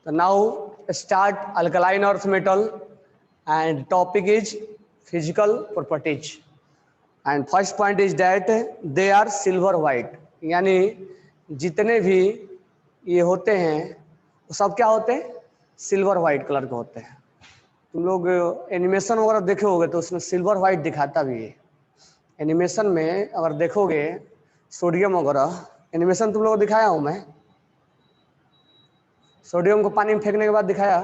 So now start alkaline earth metal and topic is physical properties. And first point is that they are silver white, यानी जितने भी ये होते हैं वो सब क्या होते हैं, सिल्वर वाइट कलर के होते हैं। तुम लोग एनिमेशन वगैरह देखे होगे तो उसमें सिल्वर वाइट दिखाता भी है। एनिमेशन में अगर देखोगे सोडियम वगैरह एनिमेशन तुम लोग को दिखाया हूँ मैं, सोडियम को पानी में फेंकने के बाद दिखाया।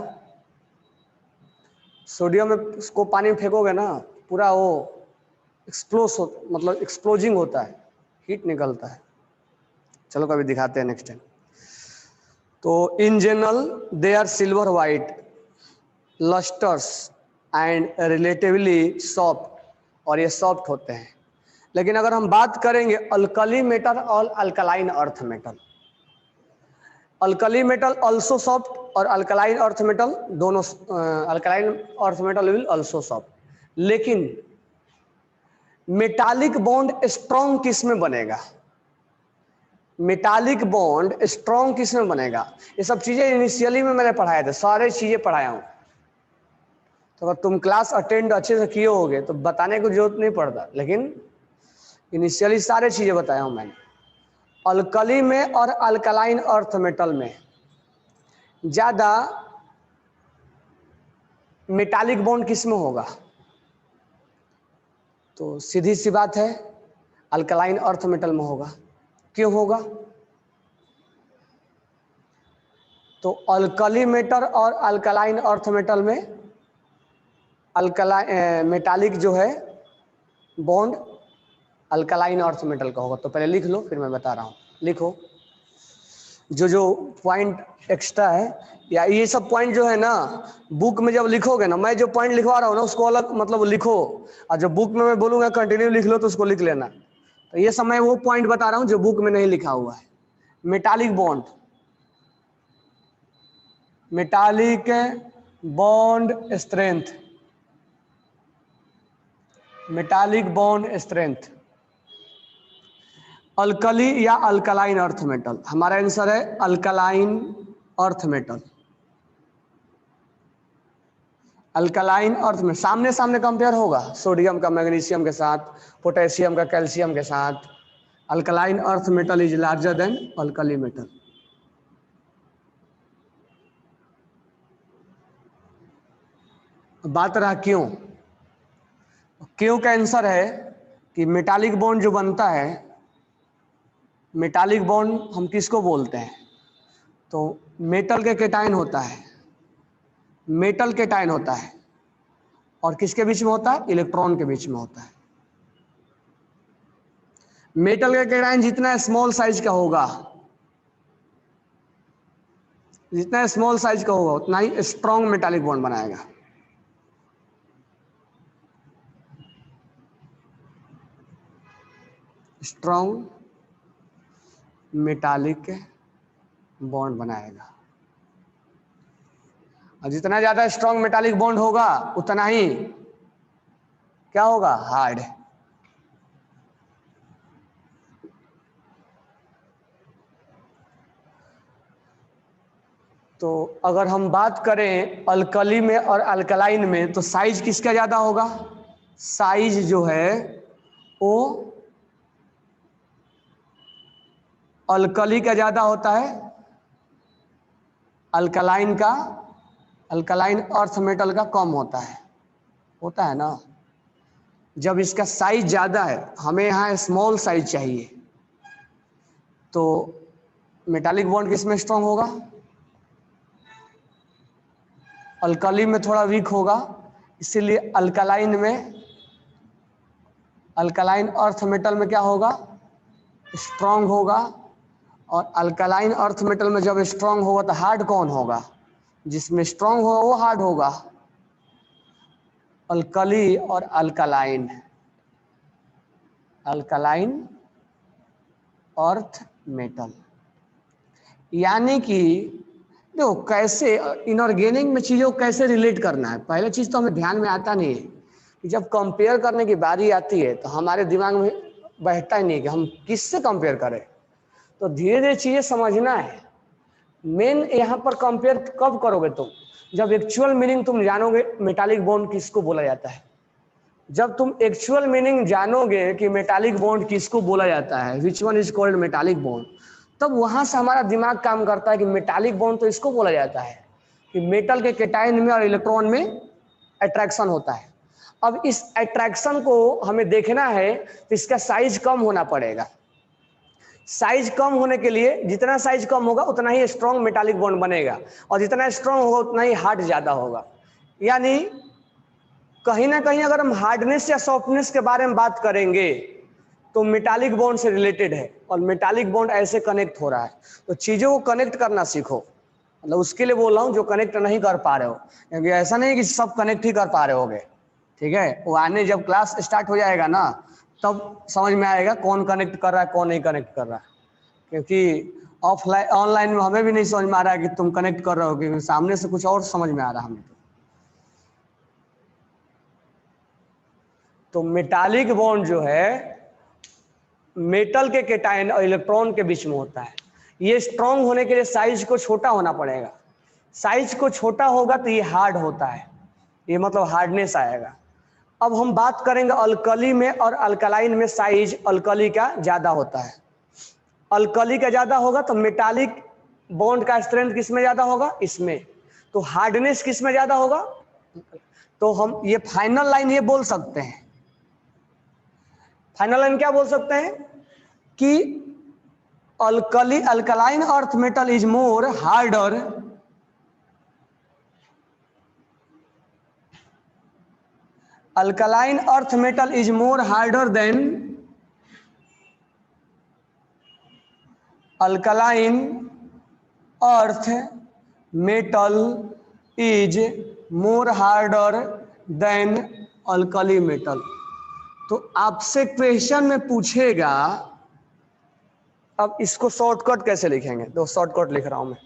सोडियम में उसको पानी में फेंकोगे ना पूरा वो एक्सप्लोस हो, मतलब एक्सप्लोजिंग होता है, हीट निकलता है। चलो कभी दिखाते हैं नेक्स्ट टाइम। तो in general they are silver white, lusters and relatively soft, और ये सॉफ्ट होते हैं। लेकिन अगर हम बात करेंगे अल्कली मेटल और alkaline earth metal, alkali metal also soft और अल्कलाइन अर्थ मेटल दोनों, alkaline earth metal will also soft. लेकिन मेटालिक बॉन्ड स्ट्रॉन्ग किस में बनेगा, मेटालिक बॉन्ड स्ट्रॉन्ग किस में बनेगा, ये सब चीजें इनिशियली में मैंने पढ़ाया था, सारे चीजें पढ़ाया हूं। तो अगर तुम क्लास अटेंड अच्छे से किए होगे तो बताने की जरूरत नहीं पड़ता, लेकिन इनिशियली सारे चीजें बताया हूं मैंने। अल्कली में और अल्कलाइन अर्थ मेटल में ज्यादा मेटालिक बॉन्ड किस में होगा, तो सीधी सी बात है अल्कलाइन अर्थ मेटल में होगा। क्यों होगा, तो अल्कली मेटल और अल्कलाइन अर्थ मेटल में मेटालिक जो है बॉन्ड अल्कलाइन अर्थ मेटल का होगा। तो पहले लिख लो फिर मैं बता रहा हूँ, लिखो जो पॉइंट एक्स्ट्रा है, या ये सब पॉइंट जो है ना बुक में जब लिखोगे ना, मैं जो पॉइंट लिखवा रहा हूँ ना उसको अलग मतलब लिखो, और जो बुक में मैं बोलूंगा कंटिन्यू लिख लो तो उसको लिख लेना। तो ये सब मैं वो पॉइंट बता रहा हूँ जो बुक में नहीं लिखा हुआ है। Metallic bond, metallic bond strength, metallic bond strength, alkali या अल्कलाइन अर्थ मेटल, हमारा आंसर है alkaline earth metal. Alkaline earth में सामने सामने कंपेयर होगा सोडियम का मैग्नीशियम के साथ, पोटेशियम का कैल्शियम के साथ। Alkaline earth metal is larger than alkali metal. बात रहा क्यों, क्यों का आंसर है कि मेटालिक बॉन्ड जो बनता है, मेटालिक बॉन्ड हम किसको बोलते हैं, तो मेटल के केटाइन होता है, मेटल केटाइन होता है, और किसके बीच में होता है, इलेक्ट्रॉन के बीच में होता है। मेटल का केटाइन जितना स्मॉल साइज का होगा, जितना स्मॉल साइज का होगा उतना ही स्ट्रॉन्ग मेटालिक बॉन्ड बनाएगा। स्ट्रॉन्ग मेटालिक बॉन्ड बनाएगा, और जितना ज्यादा स्ट्रॉन्ग मेटालिक बॉन्ड होगा उतना ही क्या होगा, हार्ड। तो अगर हम बात करें अल्कली में और अल्कलाइन में, तो साइज किसका ज्यादा होगा, साइज जो है वो अल्कली का ज्यादा होता है, अल्कलाइन का, अल्कलाइन अर्थ मेटल का कम होता है ना। जब इसका साइज ज्यादा है, हमें यहाँ स्मॉल साइज चाहिए, तो मेटालिक बॉन्ड किसमें स्ट्रांग होगा, अल्कली में थोड़ा वीक होगा। इसीलिए अल्कलाइन में, अल्कलाइन अर्थ मेटल में क्या होगा, स्ट्रांग होगा। और अल्कलाइन अर्थ मेटल में जब स्ट्रांग होगा तो हार्ड कौन होगा, जिसमें स्ट्रांग होगा वो हार्ड होगा। अल्कली और अल्कलाइन, अल्कलाइन अर्थ मेटल, यानी कि देखो कैसे इनऑर्गेनिक में चीजों को कैसे रिलेट करना है। पहले चीज तो हमें ध्यान में आता नहीं है कि जब कंपेयर करने की बारी आती है तो हमारे दिमाग में बैठता ही नहीं कि हम किससे कंपेयर करें। तो धीरे धीरे चीजें समझना है, मेन यहाँ पर कंपेयर कब करोगे तुम, जब एक्चुअल मीनिंग तुम जानोगे मेटालिक बॉन्ड किसको बोला जाता है। जब तुम एक्चुअल मीनिंग जानोगे कि मेटालिक बॉन्ड किसको बोला जाता है, which one is called metallic bond, तब वहां से हमारा दिमाग काम करता है कि मेटालिक बॉन्ड तो इसको बोला जाता है कि मेटल के कैटायन में और इलेक्ट्रॉन में अट्रैक्शन होता है। अब इस अट्रैक्शन को हमें देखना है तो इसका साइज कम होना पड़ेगा। साइज कम होने के लिए जितना साइज कम होगा उतना ही स्ट्रॉन्ग मेटालिक बॉन्ड बनेगा, और जितना स्ट्रॉन्ग होगा उतना ही हार्ड ज्यादा होगा। यानी कहीं ना कहीं अगर हम हार्डनेस या सॉफ्टनेस के बारे में बात करेंगे तो मेटालिक बॉन्ड से रिलेटेड है, और मेटालिक बॉन्ड ऐसे कनेक्ट हो रहा है। तो चीजों को कनेक्ट करना सीखो, मतलब उसके लिए बोल रहा हूँ जो कनेक्ट नहीं कर पा रहे हो, क्योंकि ऐसा नहीं कि सब कनेक्ट ही कर पा रहे होगे, ठीक है। वो आने जब क्लास स्टार्ट हो जाएगा ना तब समझ में आएगा कौन कनेक्ट कर रहा है कौन नहीं कनेक्ट कर रहा है। क्योंकि ऑफलाइन ऑनलाइन में हमें भी नहीं समझ में आ रहा है कि तुम कनेक्ट कर रहे हो, क्योंकि सामने से कुछ और समझ में आ रहा है हमें। तो मेटालिक बॉन्ड जो है मेटल के कैटायन और इलेक्ट्रॉन के बीच में होता है। ये स्ट्रांग होने के लिए साइज को छोटा होना पड़ेगा। साइज को छोटा होगा तो ये हार्ड होता है, ये मतलब हार्डनेस आएगा। अब हम बात करेंगे अल्कली में और अल्कलाइन में साइज अल्कली का ज्यादा होता है। अल्कली का ज्यादा होगा तो मेटालिक बॉन्ड का स्ट्रेंथ किस में ज्यादा होगा, इसमें। तो हार्डनेस किस में ज्यादा होगा। तो हम ये फाइनल लाइन ये बोल सकते हैं, फाइनल लाइन क्या बोल सकते हैं कि alkali alkaline earth metal is more harder alkaline earth metal is more harder than alkaline earth metal is more harder than alkali metal। तो आपसे क्वेश्चन में पूछेगा, अब इसको शॉर्टकट कैसे लिखेंगे, तो शॉर्टकट लिख रहा हूं मैं।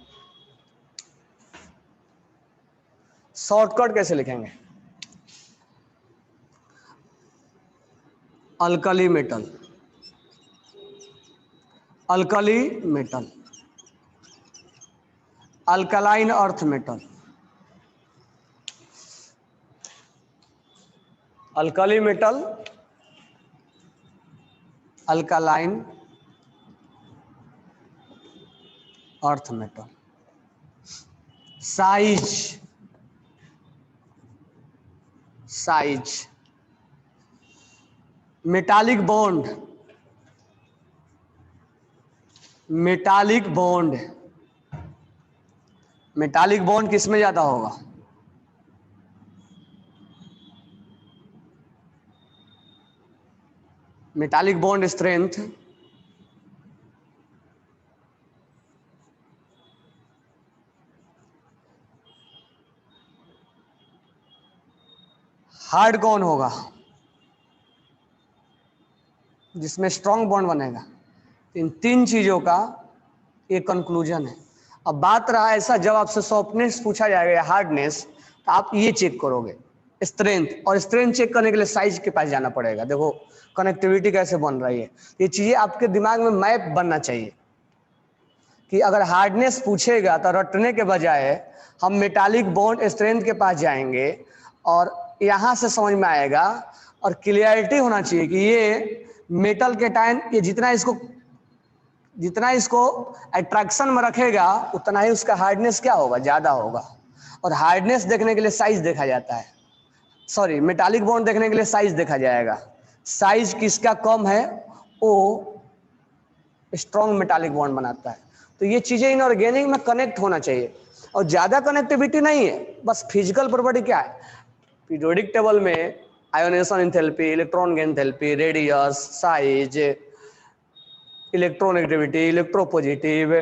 शॉर्टकट कैसे लिखेंगे, alkali metal, alkali metal, alkaline earth metal, alkali metal, alkaline earth metal. Size, size, metallic bond, metallic bond, metallic bond किस में ज्यादा होगा, मेटालिक बॉन्ड स्ट्रेंथ हार्ड कौन होगा, जिसमें स्ट्रॉन्ग बॉन्ड बनेगा। इन तीन चीजों का एक कंक्लूजन है। अब बात रहा ऐसा, जब आपसे सॉफ्टनेस पूछा जाएगा या हार्डनेस, तो आप ये चेक करोगे स्ट्रेंथ, और स्ट्रेंथ चेक करने के लिए साइज के पास जाना पड़ेगा। देखो कनेक्टिविटी कैसे बन रही है, ये चीजें आपके दिमाग में मैप बनना चाहिए कि अगर हार्डनेस पूछेगा तो रटने के बजाय हम मेटालिक बॉन्ड स्ट्रेंथ के पास जाएंगे और यहाँ से समझ में आएगा। और क्लियरिटी होना चाहिए कि ये मेटल कैटायन, ये जितना इसको अट्रैक्शन में रखेगा उतना ही उसका हार्डनेस क्या होगा, ज्यादा होगा। और हार्डनेस देखने के लिए साइज देखा जाता है, सॉरी मेटालिक बॉन्ड देखने के लिए साइज देखा जाएगा। साइज किसका कम है वो स्ट्रॉन्ग मेटालिक बॉन्ड बनाता है। तो ये चीजें इनऑर्गेनिक में कनेक्ट होना चाहिए, और ज्यादा कनेक्टिविटी नहीं है, बस फिजिकल प्रॉपर्टी क्या है, पीरियोडिक टेबल में ionisation enthalpy, electron gain enthalpy, radius, size, electronegativity, electropositive,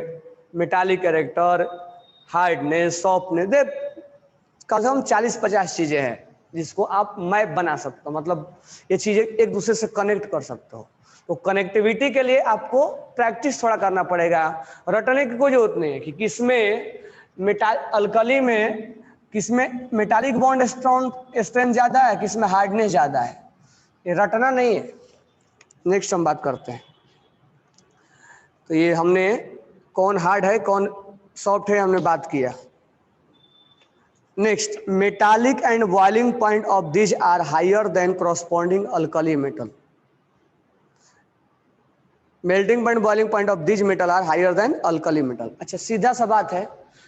metallic character, hardness, softness, they कम से कम 40-50 चीजें हैं जिसको आप मैप बना सकते हो, मतलब ये चीजें एक दूसरे से कनेक्ट कर सकते हो। तो कनेक्टिविटी के लिए आपको प्रैक्टिस थोड़ा करना पड़ेगा, रटने की कोई जरूरत नहीं है कि किसमें अल्कली में किसमें मेटालिक बॉन्ड स्ट्रेंथ ज्यादा है, किसमें हार्डनेस ज्यादा है, ये रटना नहीं है। नेक्स्ट हम बात करते हैं। तो ये हमने कौन हार्ड है कौन सॉफ्ट है, हमने बात किया। Next, metallic and boiling point of this are higher than corresponding alkali metal. Melting point boiling point of this metal are higher than alkali metal. अच्छा, सीधा सा बात है,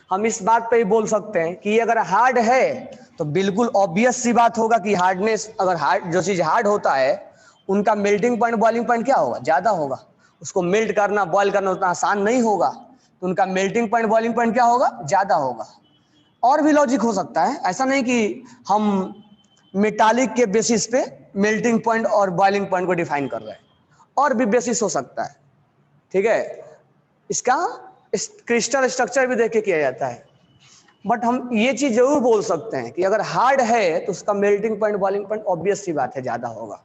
हम इस बात पे ही बोल सकते हैं कि अगर हार्ड है तो बिल्कुल ऑब्वियस सी बात होगा कि हार्डनेस, अगर हार्ड जो चीज हार्ड होता है उनका मेल्टिंग पॉइंट बॉइलिंग पॉइंट क्या होगा, ज्यादा होगा। उसको मेल्ट करना बॉयल करना उतना आसान नहीं होगा, तो उनका मेल्टिंग पॉइंट बॉइलिंग पॉइंट क्या होगा, ज्यादा होगा। और भी लॉजिक हो सकता है, ऐसा नहीं कि हम मेटालिक के बेसिस पे मेल्टिंग पॉइंट और बॉइलिंग पॉइंट को डिफाइन कर रहे हैं, और भी बेसिस हो सकता है। ठीक है, इसका क्रिस्टल स्ट्रक्चर भी देख के किया जाता है। बट हम ये चीज जरूर बोल सकते हैं कि अगर हार्ड है तो उसका melting point boiling point obvious सी बात है ज्यादा होगा।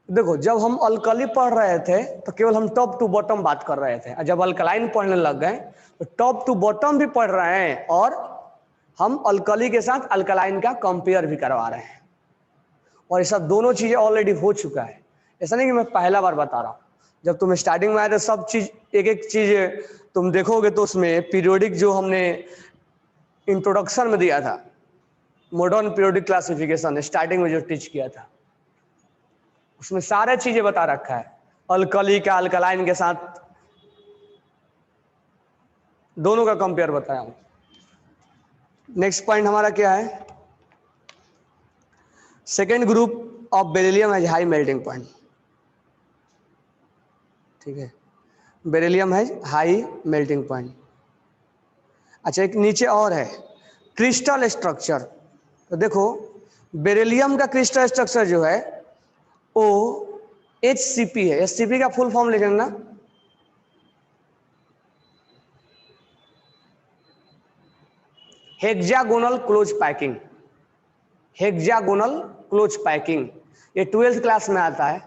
देखो, जब हम अल्कली पढ़ रहे थे तो केवल हम टॉप टू बॉटम बात कर रहे थे, और जब अल्कलाइन पढ़ने लग गए तो टॉप टू बॉटम भी पढ़ रहे हैं, और हम अल्कली के साथ अल्कलाइन का कंपेयर भी करवा रहे हैं। और ये सब दोनों चीजें ऑलरेडी हो चुका है, ऐसा नहीं कि मैं पहला बार बता रहा हूँ। जब तुम स्टार्टिंग में आए थे सब चीज एक एक चीज तुम देखोगे तो उसमें पीरियोडिक जो हमने इंट्रोडक्शन में दिया था, मॉडर्न पीरियोडिक क्लासिफिकेशन स्टार्टिंग में जो टीच किया था, उसमें सारे चीजें बता रखा है, अल्कली का अल्कलाइन के साथ दोनों का कंपेयर बताया हूं। नेक्स्ट पॉइंट हमारा क्या है, second group of beryllium has high melting point. ठीक है, beryllium has high melting point. अच्छा, एक नीचे और है क्रिस्टल स्ट्रक्चर। तो देखो, बेरिलियम का क्रिस्टल स्ट्रक्चर जो है वो HCP है। HCP का फुल फॉर्म लिखेंगे ना, hexagonal close packing. Hexagonal close packing ये 12th क्लास में आता है।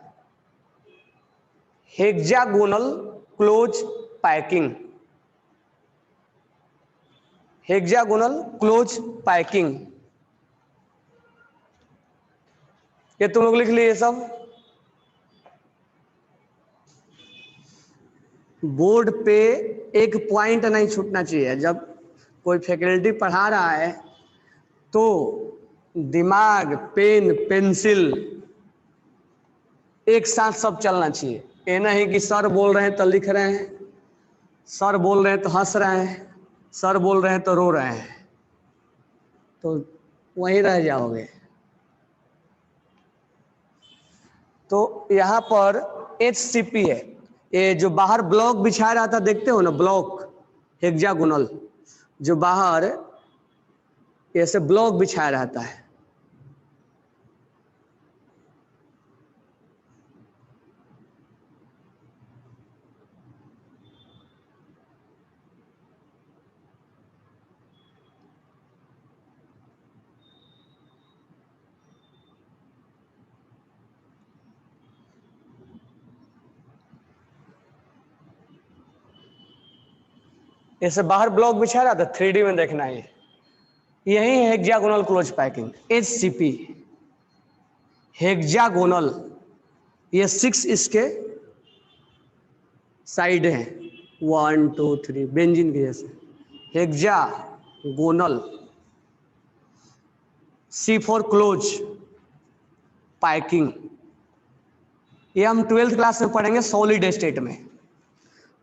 Hexagonal close packing, hexagonal close packing, ये तुम लोग लिख लिए सब। बोर्ड पे एक पॉइंट नहीं छूटना चाहिए, जब कोई फैकल्टी पढ़ा रहा है तो दिमाग, पेन, पेंसिल एक साथ सब चलना चाहिए। ये नहीं कि सर बोल रहे हैं तो लिख रहे हैं, सर बोल रहे हैं तो हंस रहे हैं, सर बोल रहे हैं तो रो रहे हैं, तो वहीं रह जाओगे। तो यहाँ पर HCP है, ये जो बाहर ब्लॉक बिछाया रहता देखते हो ना, ब्लॉक हेक्सागोनल, जो बाहर ऐसे ब्लॉक बिछाया रहता है, ऐसे बाहर ब्लॉक बिछाया रहता है, 3D में देखना है, यही है hexagonal close packing, HCP hexagonal. ये 6 इसके साइड हैं, 1 2 3 बेंजीन के जैसे, hexagonal. C for close packing, ये हम 12th क्लास में पढ़ेंगे सॉलिड स्टेट में।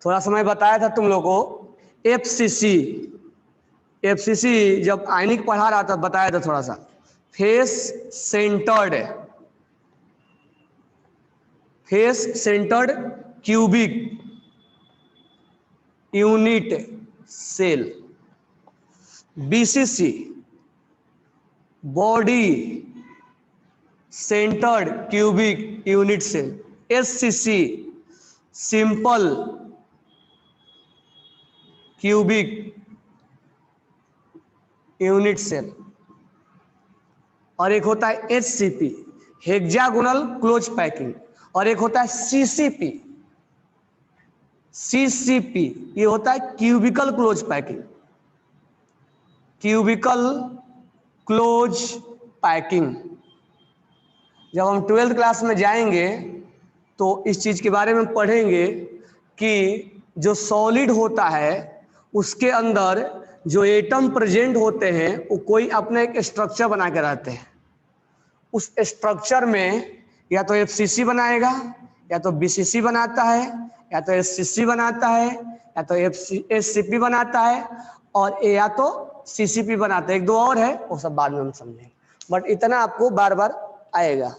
थोड़ा समय बताया था तुम लोगों को FCC जब आयनिक पढ़ा रहा था बताया था थोड़ा सा, face centred cubic unit cell. BCC body centred cubic unit cell. SCC simple cubic unit cell. और एक होता है HCP हेक्सागोनल क्लोज पैकिंग, और एक होता है CCP ये होता है cubical close packing, cubical close packing. जब हम 12th क्लास में जाएंगे तो इस चीज के बारे में पढ़ेंगे कि जो सॉलिड होता है उसके अंदर जो एटम प्रेजेंट होते हैं वो कोई अपना एक स्ट्रक्चर बना के रहते हैं। उस स्ट्रक्चर में या तो एफसीसी बनाएगा, या तो बीसीसी बनाता है, या तो एससीसी बनाता है, या तो एससीपी बनाता है, और या तो सीसीपी बनाता है। एक दो और है, वो सब बाद में हम समझेंगे, बट इतना आपको बार बार आएगा।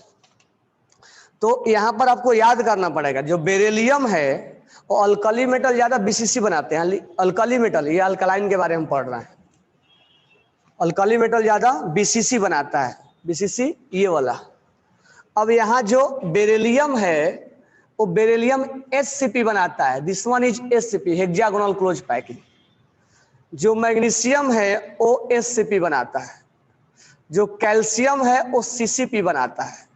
तो यहां पर आपको याद करना पड़ेगा, जो बेरिलियम है वो अल्कली मेटल ज्यादा बीसीसी बनाते हैं। अल्कली मेटल, ये अल्कलाइन के बारे में पढ़ रहे हैं। अल्कली मेटल ज्यादा बीसीसी बनाता है, बीसीसी ये वाला। अब यहाँ जो बेरिलियम है वो बेरिलियम एससीपी बनाता है। This one is SCP, hexagonal close packing. जो मैग्नीशियम है वो एससीपी बनाता है, जो कैल्शियम है वो सीसीपी बनाता है,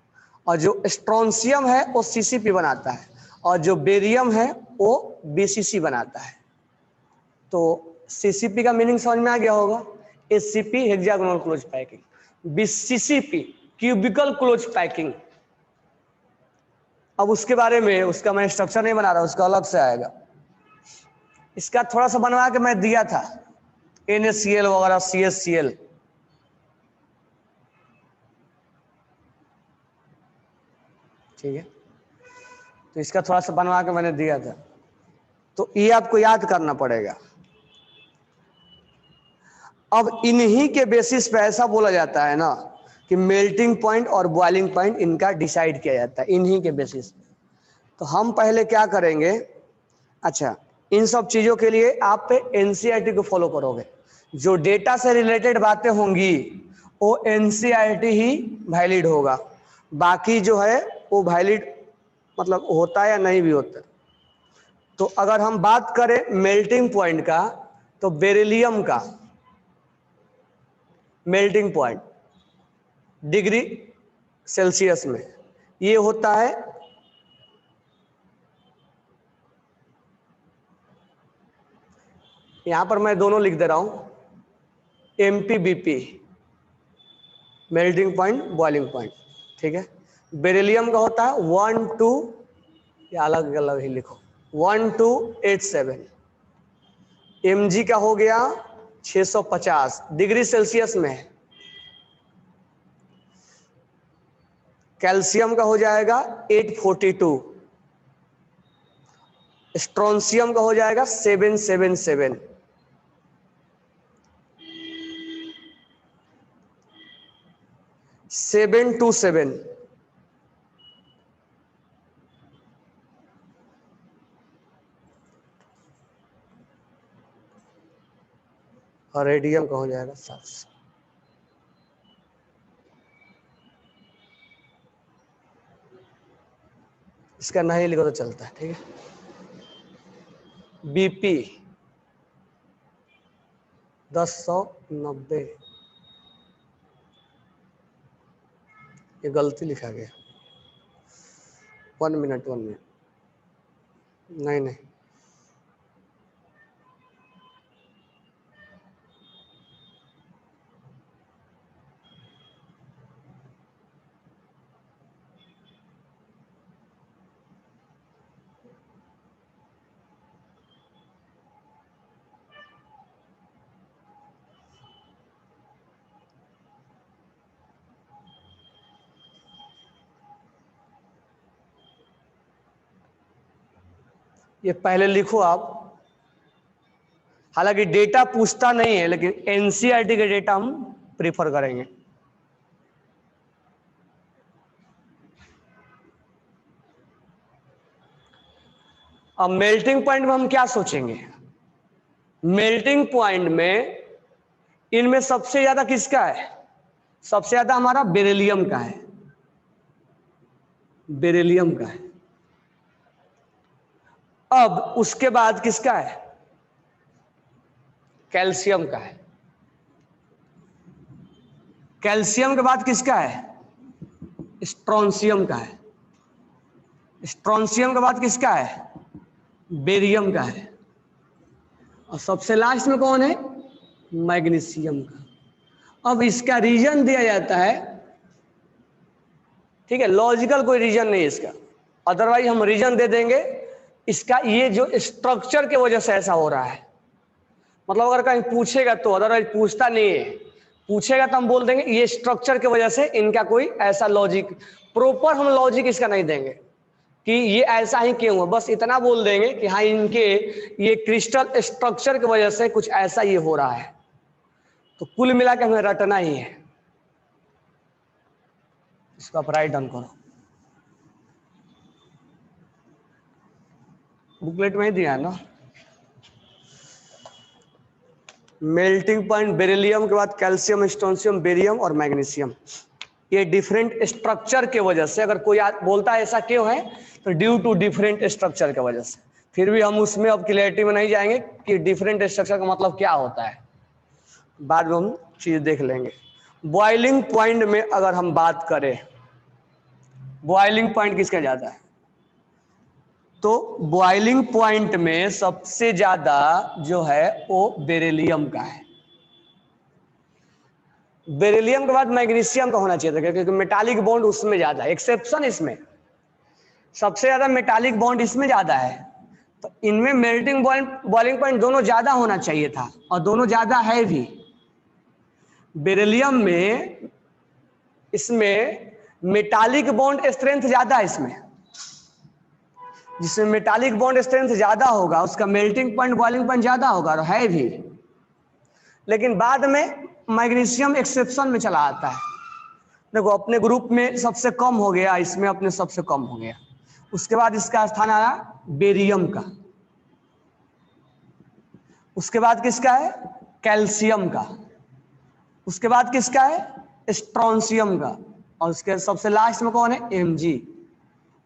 और जो स्ट्रोंशियम है वो सीसीपी बनाता है, और जो बेरियम है वो बीसीसी बनाता है। तो सीसीपी का मीनिंग समझ में आ गया होगा, SCP hexagonal close packing, BCCP cubical close packing. अब उसके बारे में, उसका मैं स्ट्रक्चर नहीं बना रहा, उसका अलग से आएगा। इसका थोड़ा सा बनवा के मैं दिया था, NaCl वगैरह, CHCl। ठीक है, तो इसका थोड़ा सा बनवा के मैंने दिया था, तो ये आपको याद करना पड़ेगा। अब इन्हीं के बेसिस पे ऐसा बोला जाता है ना कि मेल्टिंग पॉइंट और बॉइलिंग पॉइंट इनका डिसाइड किया जाता है, इन्हीं के बेसिस पे। तो हम पहले क्या करेंगे, अच्छा इन सब चीजों के लिए आप एनसीईआरटी को फॉलो करोगे। जो डेटा से रिलेटेड बातें होंगी वो एनसीईआरटी ही वैलिड होगा, बाकी जो है वो वैलिड मतलब होता है या नहीं भी होता। तो अगर हम बात करें मेल्टिंग पॉइंट का, तो बेरिलियम का मेल्टिंग पॉइंट डिग्री सेल्सियस में ये होता है यहां पर मैं दोनों लिख दे रहा हूं, MPBP, melting point boiling point. ठीक है, बेरिलियम का होता है 12, या अलग अलग ही लिखो, 1287। Mg का हो गया 650 डिग्री सेल्सियस में है। कैल्शियम का हो जाएगा 842, स्ट्रोंशियम का हो जाएगा 777, सेवन टू सेवन, और रेडियम का हो जाएगा 700। इसका नहीं लिखो तो चलता है। ठीक है, BP 1090, ये गलती लिखा गया, 1 मिनट, नहीं नहीं, ये पहले लिखो आप। हालांकि डेटा पूछता नहीं है, लेकिन एनसीईआरटी के डेटा हम प्रीफर करेंगे। अब मेल्टिंग पॉइंट में हम क्या सोचेंगे, मेल्टिंग पॉइंट में इनमें सबसे ज्यादा किसका है, सबसे ज्यादा हमारा बेरिलियम का है, बेरिलियम का है। अब उसके बाद किसका है, कैल्शियम का है। कैल्शियम के बाद किसका है, स्ट्रोंशियम का है। स्ट्रोंशियम के बाद किसका है, बेरियम का है। और सबसे लास्ट में कौन है, मैग्नीशियम का। अब इसका रीजन दिया जाता है, ठीक है, लॉजिकल कोई रीजन नहीं इसका, अदरवाइज हम रीजन दे देंगे इसका ये जो स्ट्रक्चर की वजह से ऐसा हो रहा है। मतलब अगर कहीं पूछेगा तो, अदरवाइज पूछता नहीं है, पूछेगा तो हम बोल देंगे ये स्ट्रक्चर की वजह से इनका कोई ऐसा लॉजिक, प्रॉपर हम लॉजिक इसका नहीं देंगे कि ये ऐसा ही क्यों है, बस इतना बोल देंगे कि हाँ इनके ये क्रिस्टल स्ट्रक्चर की वजह से कुछ ऐसा ये हो रहा है। तो कुल मिला के हमें रटना ही है। इसको आप राइट डाउन करो, बुकलेट में ही दिया है ना। मेल्टिंग पॉइंट बेरिलियम के बाद कैल्शियम, स्ट्रोंशियम, बेरियम और मैग्नीशियम, ये डिफरेंट स्ट्रक्चर के वजह से, अगर कोई बोलता है ऐसा क्यों है तो ड्यू टू डिफरेंट स्ट्रक्चर के वजह से। फिर भी हम उसमें अब क्लियरिटी में नहीं जाएंगे कि डिफरेंट स्ट्रक्चर का मतलब क्या होता है, बाद में हम चीज देख लेंगे। बॉइलिंग पॉइंट में अगर हम बात करें, बॉइलिंग पॉइंट किसका ज्यादा है, तो बॉइलिंग पॉइंट में सबसे ज्यादा जो है वो बेरिलियम का है। बेरिलियम के बाद मैग्नीशियम का होना चाहिए था, क्योंकि मेटालिक बॉन्ड उसमें ज्यादा है। एक्सेप्शन इसमें सबसे ज्यादा मेटालिक बॉन्ड इसमें ज्यादा है, तो इनमें मेल्टिंग बॉइलिंग पॉइंट दोनों ज्यादा होना चाहिए था, और दोनों ज्यादा है भी। बेरिलियम में इसमें मेटालिक बॉन्ड स्ट्रेंथ ज्यादा है इसमें, जिसमें मेटालिक बॉन्ड स्ट्रेंथ ज्यादा होगा उसका मेल्टिंग पॉइंट बॉइलिंग पॉइंट ज्यादा होगा, और है भी। लेकिन बाद में मैग्नीशियम एक्सेप्शन में चला आता है। देखो अपने ग्रुप में सबसे कम हो गया, इसमें अपने सबसे कम हो गया। उसके बाद इसका स्थान आया बेरियम का, उसके बाद किसका है कैल्शियम का, उसके बाद किसका है स्ट्रोंशियम का, और उसके सबसे लास्ट में कौन है Mg।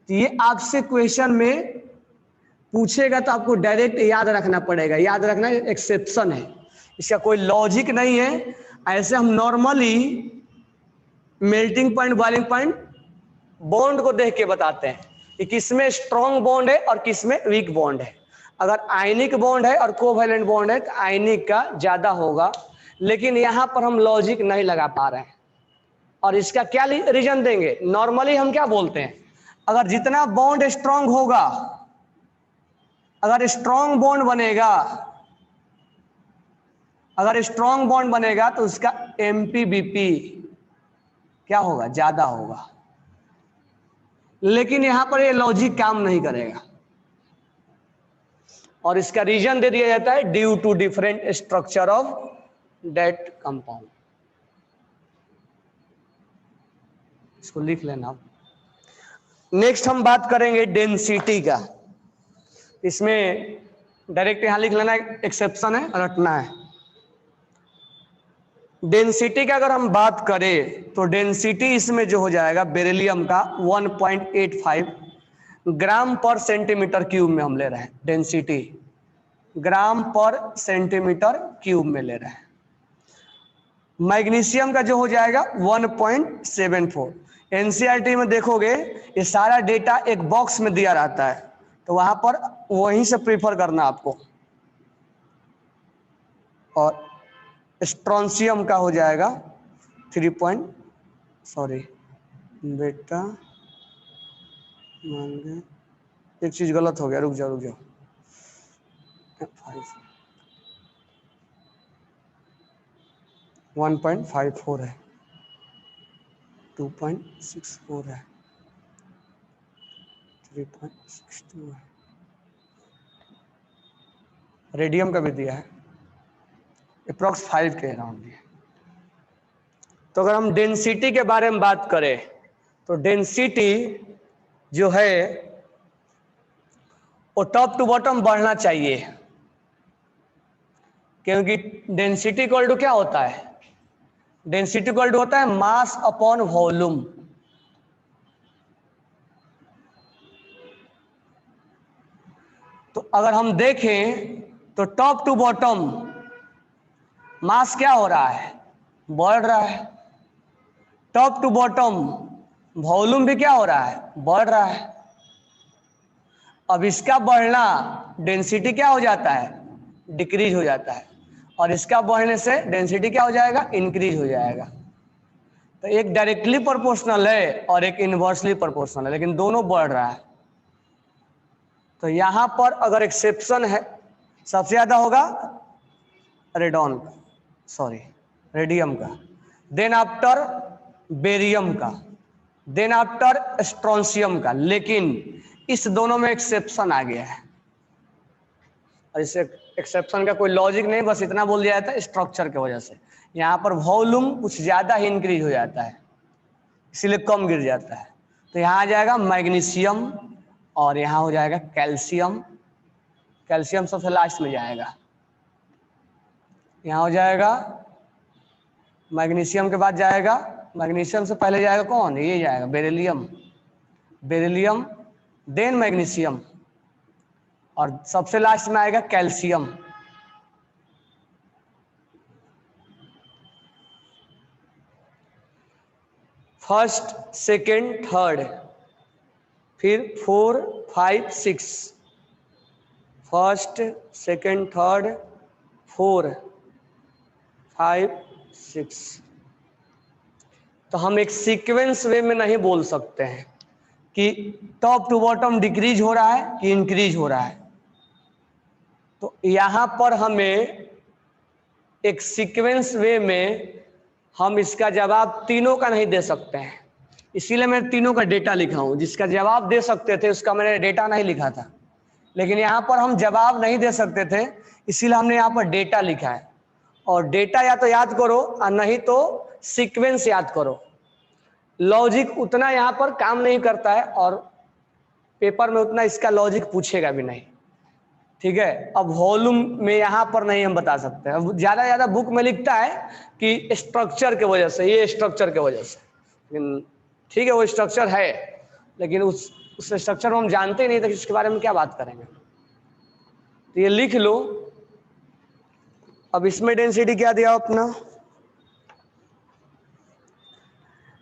तो ये आपसे क्वेश्चन में पूछेगा तो आपको डायरेक्ट याद रखना पड़ेगा, याद रखना एक्सेप्शन है, इसका कोई लॉजिक नहीं है। ऐसे हम normally melting point boiling point bond को देख के बताते हैं कि किसमें स्ट्रॉन्ग बॉन्ड है और किसमें वीक बॉन्ड है। अगर आयनिक बॉन्ड है और कोवैलेंट बॉन्ड है तो आयनिक का ज्यादा होगा, लेकिन यहां पर हम लॉजिक नहीं लगा पा रहे हैं। और इसका क्या रीजन देंगे, नॉर्मली हम क्या बोलते हैं, अगर जितना बॉन्ड स्ट्रॉन्ग होगा, अगर स्ट्रॉन्ग बॉन्ड बनेगा, अगर स्ट्रॉन्ग बॉन्ड बनेगा तो उसका MPBP क्या होगा ज्यादा होगा। लेकिन यहां पर ये लॉजिक काम नहीं करेगा, और इसका रीजन दे दिया जाता है due to different structure of that compound. इसको लिख लेना आप। नेक्स्ट हम बात करेंगे डेंसिटी का। इसमें डायरेक्ट यहां लिख लेना, एक्सेप्शन है, रटना है। डेंसिटी का अगर हम बात करें तो डेंसिटी इसमें जो हो जाएगा बेरिलियम का 1.85 ग्राम पर सेंटीमीटर क्यूब में हम ले रहे हैं। डेंसिटी ग्राम पर सेंटीमीटर क्यूब में ले रहे हैं। मैग्नीशियम का जो हो जाएगा 1.74। एनसीईआरटी में देखोगे ये सारा डेटा एक बॉक्स में दिया रहता है, तो वहां पर वहीं से प्रीफर करना आपको। और स्ट्रोंशियम का हो जाएगा 3 बेटा मांगे एक चीज गलत हो गया, रुक जाओ 1.54 है, 2.64 है, 3.62 है। रेडियम का भी दिया है अप्रॉक्स 5 के अराउंड दिया। तो अगर हम डेंसिटी के बारे में बात करें तो डेंसिटी जो है वो टॉप टू बॉटम बढ़ना चाहिए, क्योंकि डेंसिटी इक्वल टू क्या होता है, डेंसिटी इक्वल टू होता है मास अपॉन वॉल्यूम। तो अगर हम देखें तो टॉप टू बॉटम मास क्या हो रहा है, बढ़ रहा है। टॉप टू बॉटम वॉल्यूम भी क्या हो रहा है, बढ़ रहा है। अब इसका बढ़ना डेंसिटी क्या हो जाता है, डिक्रीज हो जाता है, और इसका बढ़ने से डेंसिटी क्या हो जाएगा, इंक्रीज हो जाएगा। तो एक डायरेक्टली प्रोपोर्शनल है और एक इनवर्सली प्रोपोर्शनल है, लेकिन दोनों बढ़ रहा है। तो यहां पर अगर एक्सेप्शन है सबसे ज्यादा होगा रेडॉन का, सॉरी रेडियम का, देन आफ्टर बेरियम का, देन आफ्टर स्ट्रोंशियम का। लेकिन इस दोनों में एक्सेप्शन आ गया है, और इस एक्सेप्शन का कोई लॉजिक नहीं, बस इतना बोल दिया जाता है स्ट्रक्चर की वजह से यहाँ पर वॉल्यूम कुछ ज्यादा ही इंक्रीज हो जाता है, इसीलिए कम गिर जाता है। तो यहाँ आ जाएगा मैग्नीशियम और यहाँ हो जाएगा कैल्शियम। कैल्शियम सबसे लास्ट में जाएगा, यहाँ हो जाएगा मैग्नीशियम के बाद जाएगा, मैग्नीशियम से पहले जाएगा कौन, ये जाएगा बेरिलियम, बेरिलियम देन मैग्नीशियम, और सबसे लास्ट में आएगा कैल्शियम। फर्स्ट सेकेंड थर्ड, फिर 4 5 6, फर्स्ट सेकेंड थर्ड 4 5 6। तो हम एक सीक्वेंस वे में नहीं बोल सकते हैं कि टॉप टू बॉटम डिक्रीज हो रहा है कि इंक्रीज हो रहा है। तो यहां पर हमें एक सीक्वेंस वे में हम इसका जवाब तीनों का नहीं दे सकते हैं, इसीलिए मैं तीनों का डेटा लिखा हूं। जिसका जवाब दे सकते थे उसका मैंने डेटा नहीं लिखा था, लेकिन यहाँ पर हम जवाब नहीं दे सकते थे, इसीलिए हमने यहाँ पर डेटा लिखा है। और डेटा या तो याद करो और नहीं तो सीक्वेंस याद करो। लॉजिक उतना यहाँ पर काम नहीं करता है और पेपर में उतना इसका लॉजिक पूछेगा भी नहीं, ठीक है। अब वॉल्यूम में यहाँ पर नहीं हम बता सकते, अब ज्यादा बुक में लिखता है कि स्ट्रक्चर के वजह से, ये स्ट्रक्चर के वजह से, लेकिन ठीक है वो स्ट्रक्चर है, लेकिन उस स्ट्रक्चर को हम जानते ही नहीं तो इसके बारे में क्या बात करेंगे। तो ये लिख लो। अब इसमें डेंसिटी क्या दिया अपना,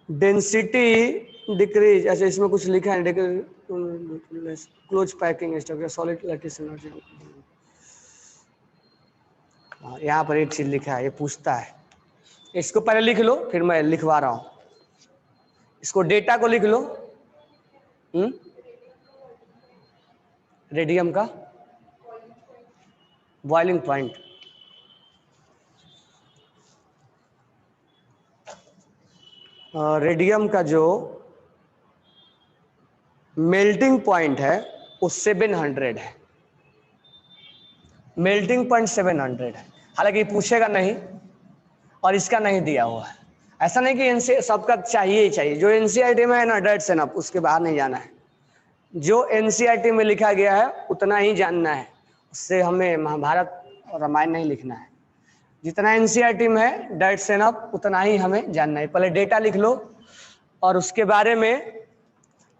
डेंसिटी डिक्रीज, अच्छा इसमें कुछ लिखा है close packing structure solid lattice energy. यहाँ पर एक चीज लिखा है, ये पूछता है, इसको पहले लिख लो फिर मैं लिखवा रहा हूं। इसको डेटा को लिख लो, रेडियम का बॉइलिंग पॉइंट, रेडियम का जो मेल्टिंग पॉइंट है वो 700 है, मेल्टिंग पॉइंट 700 है। हालांकि पूछेगा नहीं और इसका नहीं दिया हुआ है। ऐसा नहीं कि एनसी सबका चाहिए ही चाहिए, जो एनसीईआरटी में है ना डेट्स एंड अप, उसके बाहर नहीं जाना है। जो एनसीईआरटी में लिखा गया है उतना ही जानना है, उससे हमें महाभारत और रामायण नहीं लिखना है। जितना एनसीईआरटी में है डेट्स एंड अप उतना ही हमें जानना है। पहले डेटा लिख लो और उसके बारे में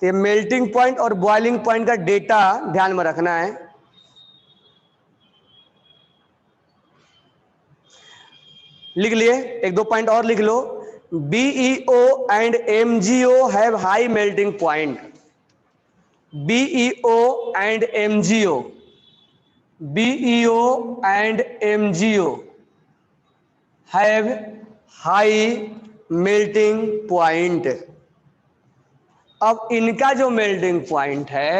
तो मेल्टिंग पॉइंट और बॉइलिंग पॉइंट का डेटा ध्यान में रखना है। लिख लिए, एक दो पॉइंट और लिख लो। BeO and MgO have high melting point. BeO and MgO, BeO and MgO have high melting point. अब इनका जो मेल्टिंग पॉइंट है,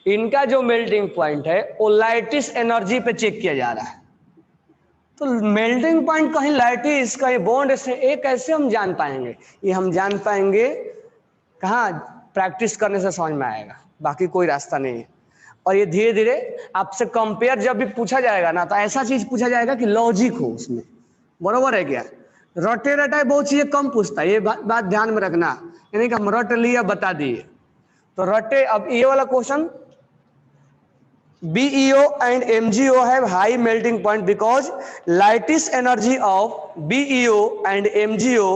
इनका जो मेल्टिंग पॉइंट है वो लैटिस एनर्जी पे चेक किया जा रहा है। तो मेल्टिंग पॉइंट कहीं लैटिस कहीं बॉन्ड से एक कैसे हम जान पाएंगे, ये हम जान पाएंगे कहाँ, प्रैक्टिस करने से समझ में आएगा, बाकी कोई रास्ता नहीं है। और ये धीरे धीरे आपसे कंपेयर जब भी पूछा जाएगा ना तो ऐसा चीज पूछा जाएगा कि लॉजिक हो उसमें, बरोबर है क्या। रटे रटाए बहुत चीजें कम पूछता है, ये बात ध्यान में रखना, यानी कि हम रट लिया बता दिए तो रटे। अब ये वाला question, BeO and MgO have high melting point because lattice energy of BeO and MgO,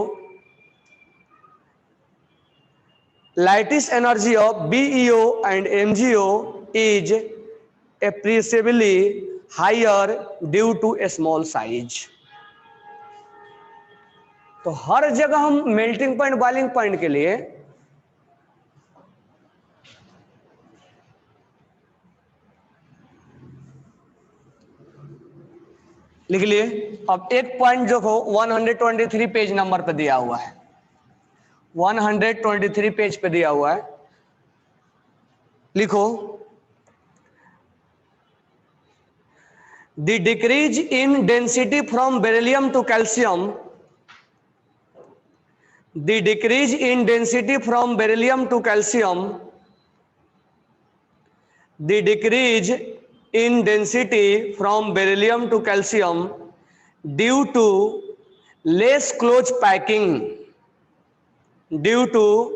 lattice energy of BeO and MgO is appreciably higher due to a small size. तो हर जगह हम मेल्टिंग पॉइंट बॉइलिंग पॉइंट के लिए लिख लिए। अब एक point जो हो 123 पेज नंबर पे दिया हुआ है, 123 पेज पे दिया हुआ है, लिखो the decrease in density from beryllium to calcium, the decrease in density from beryllium to calcium, the decrease in density from beryllium to calcium due to less close packing, due to,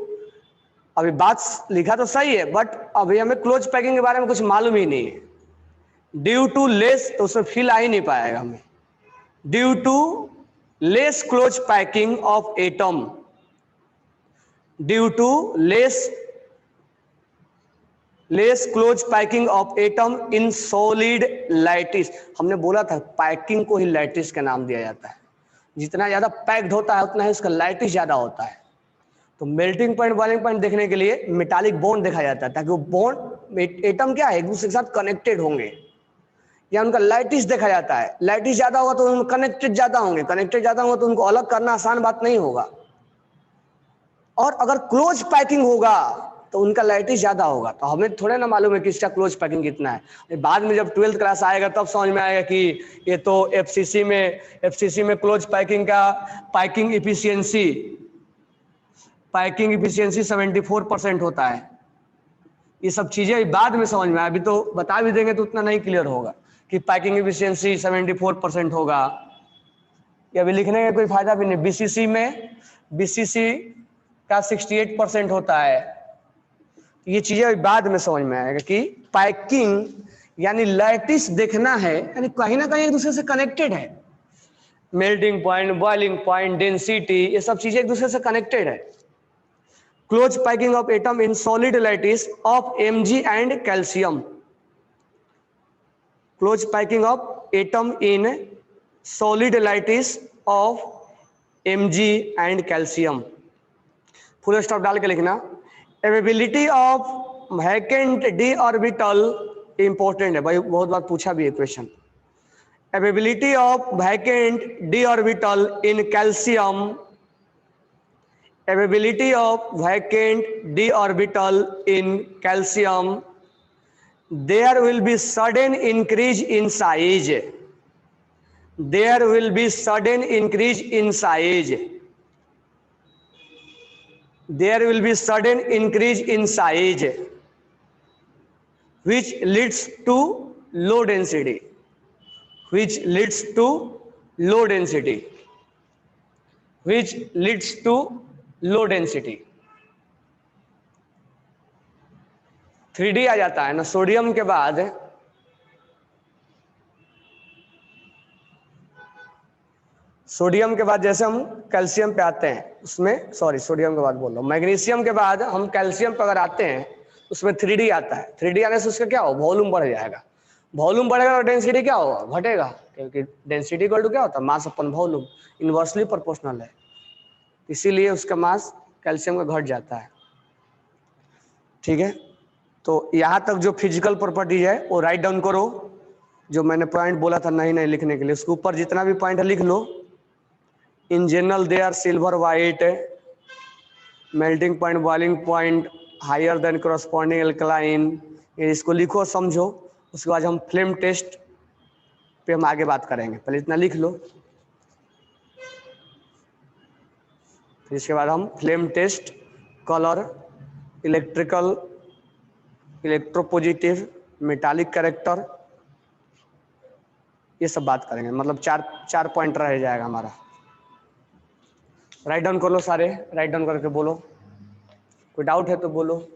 अभी बात लिखा तो सही है but अभी हमें close packing के बारे में कुछ मालूम ही नहीं है। ड्यू टू लेस, तो उसमें फील आ ही नहीं पाएगा हमें। Due to less close packing of atom, due to less close packing of atom in solid lattice. हमने बोला था पैकिंग को ही लैटिस का नाम दिया जाता है, जितना ज्यादा पैक्ड होता है उतना ही उसका लैटिस ज्यादा होता है। तो मेल्टिंग पॉइंट बॉइलिंग पॉइंट देखने के लिए मेटालिक बॉन्ड देखा जाता है, ताकि वो बॉन्ड एटम क्या है एक दूसरे के साथ कनेक्टेड होंगे, या उनका लैटिस देखा जाता है। लैटिस ज्यादा होगा तो उनमें कनेक्टेड ज्यादा होंगे, कनेक्टेड ज्यादा होगा तो उनको अलग करना आसान बात नहीं होगा। और अगर क्लोज पैकिंग होगा तो उनका लैटिस ज्यादा होगा। तो हमें थोड़े ना मालूम है कि इसका क्लोज पैकिंग कितना है। बाद में जब 12th क्लास आएगा तब समझ में आएगा कि ये तो एफसीसी में क्लोज पैकिंग का पैकिंग इफिशियंसी 74% होता है। ये सब चीजें बाद में समझ में आए, अभी तो बता भी देंगे तो उतना नहीं क्लियर होगा कि पैकिंग इफिशियंसी 74% होगा। ये अभी लिखने का कोई फायदा भी नहीं। बीसीसी का 68% होता है। ये चीजें बाद में समझ में आएगा कि पैकिंग यानी लैटिस देखना है, यानी कहीं ना कहीं एक दूसरे से कनेक्टेड है। Melting point, boiling point, density, ये सब चीजें एक दूसरे से कनेक्टेड है। Close packing of atom in solid lattice of Mg and calcium, close packing of atom in solid lattice of Mg and calcium. Full stop डाल के लिखना। Availability of vacant D orbital, important है भाई, बहुत बार पूछा भी है question. Availability of vacant D orbital in calcium, availability of vacant D orbital in calcium, there will be sudden increase in size, there will be sudden increase in size, there will be sudden increase in size which leads to low density, which leads to low density, which leads to low density। 3D आ जाता है ना sodium के बाद। Sodium के बाद जैसे हम calcium पे आते हैं, उसमें सोडियम के बाद बोल रहा हूँ, मैग्नीशियम के बाद हम कैल्शियम पे अगर आते हैं उसमें 3D आता है। 3D आने से उसका क्या हो, वॉल्यूम बढ़ जाएगा। वॉल्यूम बढ़ेगा और डेंसिटी क्या होगा, घटेगा, क्योंकि डेंसिटी इक्वल टू क्या होता है, मास अपन वॉल्यूम, इनवर्सली प्रोपोर्शनल है। इसीलिए उसका मास कैल्शियम का घट जाता है। ठीक है, तो यहाँ तक जो फिजिकल प्रॉपर्टीज है वो राइट डाउन करो, जो मैंने पॉइंट बोला था नहीं लिखने के लिए। उसके ऊपर जितना भी पॉइंट है लिख लो। In general they are silver white, melting point, boiling point higher than corresponding alkaline. इसको लिखो, समझो। उसके बाद हम फ्लेम टेस्ट पे हम आगे बात करेंगे, पहले इतना लिख लो। फिर इसके बाद हम flame test, colour, electrical, electropositive, metallic character, ये सब बात करेंगे। मतलब चार पॉइंट रह जाएगा हमारा। राइट डाउन कर लो सारे, राइट डाउन करके बोलो। कोई डाउट है तो बोलो।